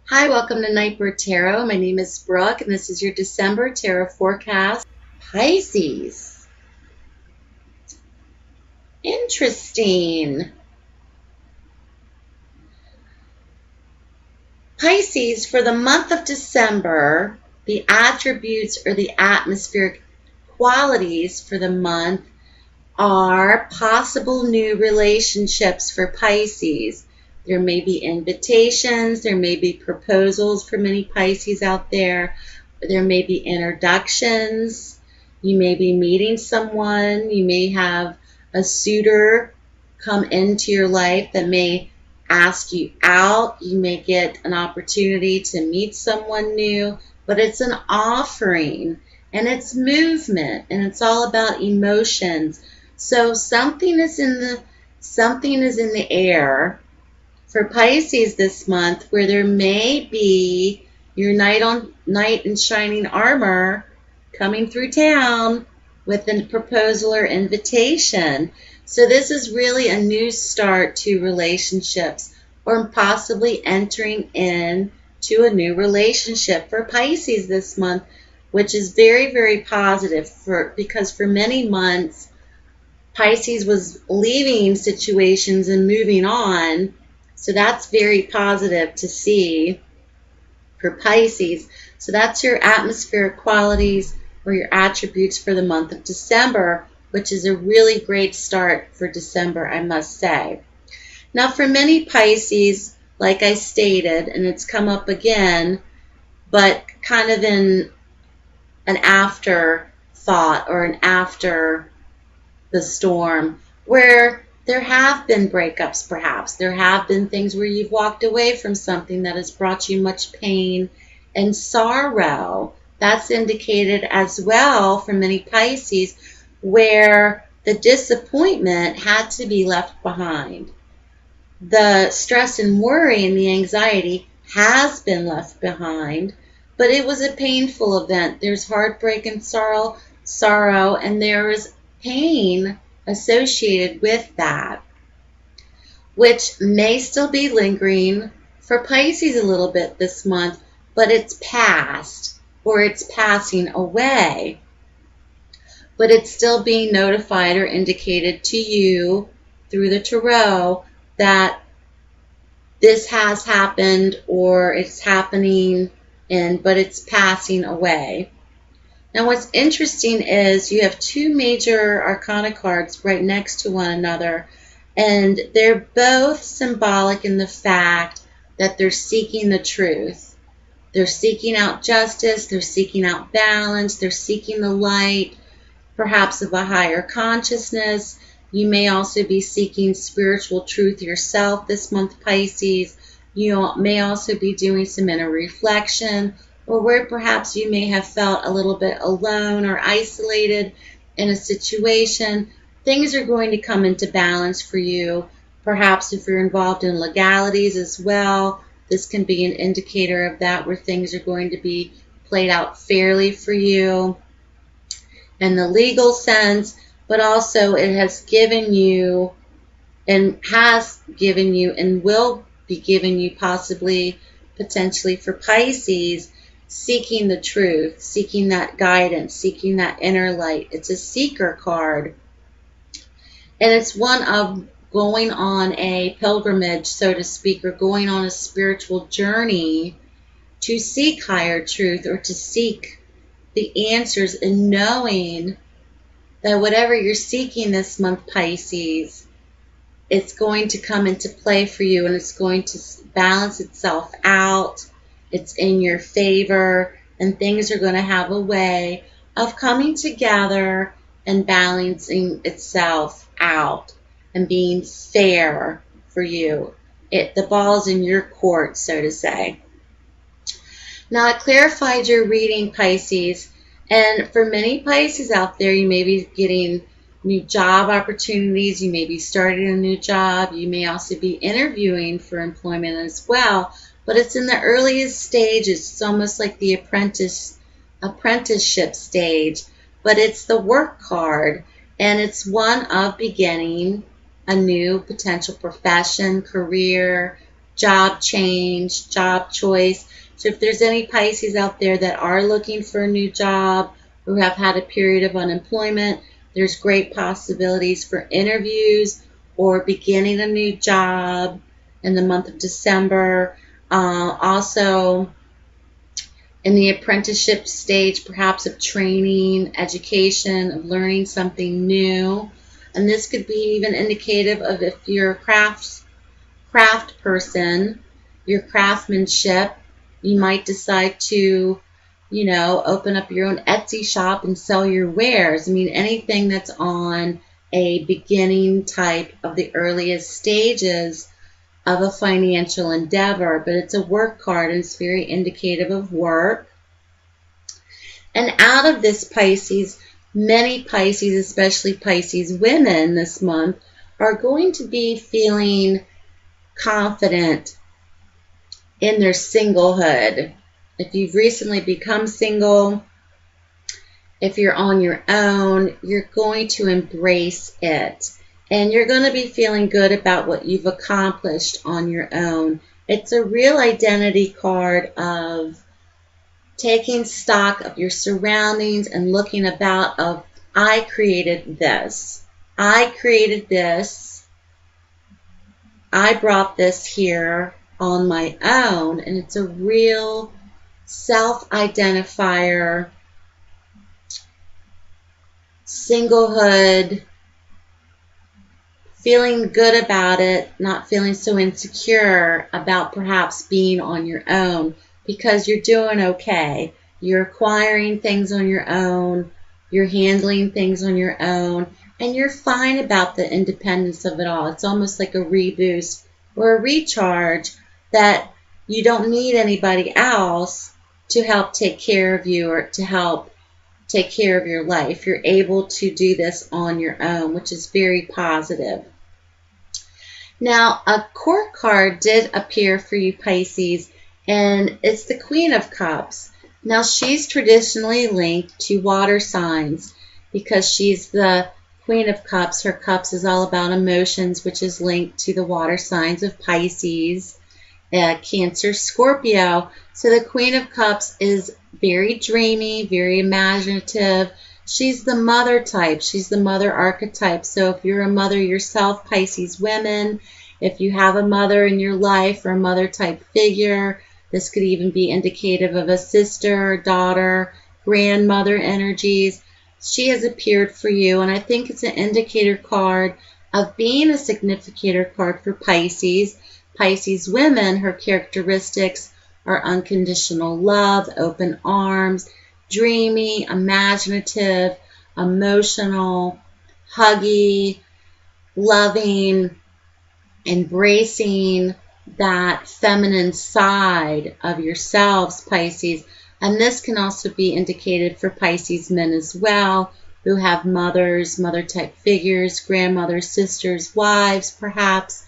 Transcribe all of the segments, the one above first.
Hi, welcome to Nightbird Tarot. My name is Brooke, and this is your December tarot forecast. Pisces. Interesting. Pisces, for the month of December, the attributes or the atmospheric qualities for the month are possible new relationships for Pisces. There may be invitations, there may be proposals for many Pisces out there, there may be introductions, you may be meeting someone, you may have a suitor come into your life that may ask you out, you may get an opportunity to meet someone new, but it's an offering and it's movement and it's all about emotions. So something is in the air for Pisces this month where there may be your knight in shining armor coming through town with a proposal or invitation. So this is really a new start to relationships or possibly entering in to a new relationship for Pisces this month, which is very, very positive because for many months Pisces was leaving situations and moving on. So that's very positive to see for Pisces. So that's your atmospheric qualities or your attributes for the month of December, which is a really great start for December, I must say. Now for many Pisces, like I stated, and it's come up again, but kind of in an afterthought or an after the storm, where there have been breakups perhaps. There have been things where you've walked away from something that has brought you much pain and sorrow. That's indicated as well for many Pisces where the disappointment had to be left behind. The stress and worry and the anxiety has been left behind, but it was a painful event. There's heartbreak and sorrow, and there is pain associated with that, which may still be lingering for Pisces a little bit this month, but it's past or it's passing away. But it's still being notified or indicated to you through the tarot that this has happened or it's happening, but it's passing away. Now what's interesting is you have two major arcana cards right next to one another, and they're both symbolic in the fact that they're seeking the truth. They're seeking out justice, they're seeking out balance, they're seeking the light, perhaps of a higher consciousness. You may also be seeking spiritual truth yourself this month, Pisces. You may also be doing some inner reflection, or where perhaps you may have felt a little bit alone or isolated in a situation. Things are going to come into balance for you. Perhaps if you're involved in legalities as well, this can be an indicator of that, where things are going to be played out fairly for you in the legal sense, but also it has given you and will be giving you possibly, potentially for Pisces, seeking the truth, seeking that guidance, seeking that inner light. It's a seeker card. And it's one of going on a pilgrimage, so to speak, or going on a spiritual journey to seek higher truth or to seek the answers, and knowing that whatever you're seeking this month, Pisces, it's going to come into play for you and it's going to balance itself out. It's in your favor, and things are going to have a way of coming together and balancing itself out and being fair for you. The ball's in your court, so to say. Now, I clarified your reading, Pisces, and for many Pisces out there, you may be getting new job opportunities, you may be starting a new job, you may also be interviewing for employment as well. But it's in the earliest stages. It's almost like the apprenticeship stage, but it's the work card, and it's one of beginning a new potential profession, career, job change, job choice. So if there's any Pisces out there that are looking for a new job or have had a period of unemployment, there's great possibilities for interviews or beginning a new job in the month of December. Also, in the apprenticeship stage, perhaps of training, education, of learning something new. And this could be even indicative of if you're a craft person, your craftsmanship, you might decide to, open up your own Etsy shop and sell your wares. I mean, anything that's on a beginning type of the earliest stages of a financial endeavor, but it's a work card and it's very indicative of work. And out of this Pisces, many Pisces, especially Pisces women this month, are going to be feeling confident in their singlehood. If you've recently become single, if you're on your own, you're going to embrace it. And you're going to be feeling good about what you've accomplished on your own. It's a real identity card of taking stock of your surroundings and looking about of, I created this. I created this. I brought this here on my own. And it's a real self-identifier, singlehood, feeling good about it, not feeling so insecure about perhaps being on your own because you're doing okay. You're acquiring things on your own, you're handling things on your own, and you're fine about the independence of it all. It's almost like a reboost or a recharge that you don't need anybody else to help take care of you or to help take care of your life. You're able to do this on your own, which is very positive. Now, a court card did appear for you, Pisces, and it's the Queen of Cups. Now, she's traditionally linked to water signs because she's the Queen of Cups. Her cups is all about emotions, which is linked to the water signs of Pisces, Cancer, Scorpio. So the Queen of Cups is very dreamy, very imaginative. She's the mother type. She's the mother archetype. So if you're a mother yourself, Pisces women, if you have a mother in your life or a mother type figure, this could even be indicative of a sister, daughter, grandmother energies. She has appeared for you, and I think it's an indicator card of being a significator card for Pisces. Pisces women, her characteristics are unconditional love, open arms, dreamy, imaginative, emotional, huggy, loving, embracing that feminine side of yourselves, Pisces. And this can also be indicated for Pisces men as well, who have mothers, mother-type figures, grandmothers, sisters, wives, perhaps.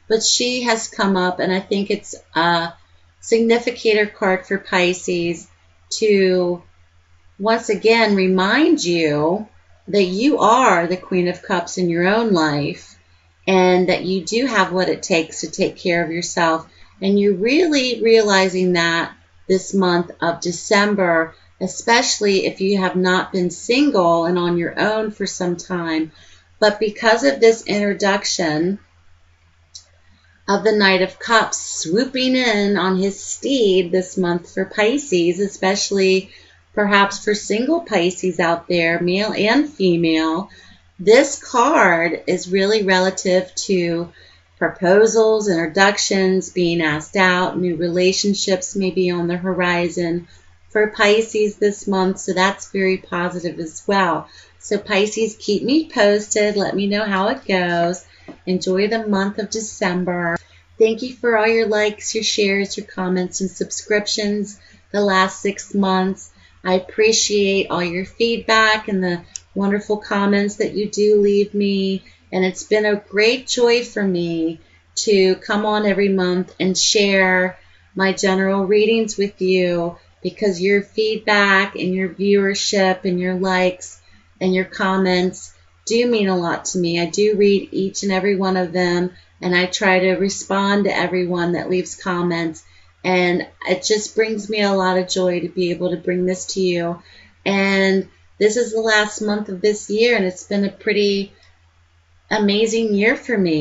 But she has come up, and I think it's a significator card for Pisces to once again remind you that you are the Queen of Cups in your own life and that you do have what it takes to take care of yourself. And you're really realizing that this month of December, especially if you have not been single and on your own for some time. But because of this introduction of the Knight of Cups swooping in on his steed this month for Pisces, especially perhaps for single Pisces out there, male and female, this card is really relative to proposals, introductions, being asked out, new relationships may be on the horizon for Pisces this month, so that's very positive as well. So Pisces, keep me posted. Let me know how it goes. Enjoy the month of December. Thank you for all your likes, your shares, your comments, and subscriptions the last 6 months. I appreciate all your feedback and the wonderful comments that you do leave me. And it's been a great joy for me to come on every month and share my general readings with you because your feedback and your viewership and your likes and your comments do mean a lot to me. I do read each and every one of them. and I try to respond to everyone that leaves comments. And it just brings me a lot of joy to be able to bring this to you. And this is the last month of this year, and it's been a pretty amazing year for me.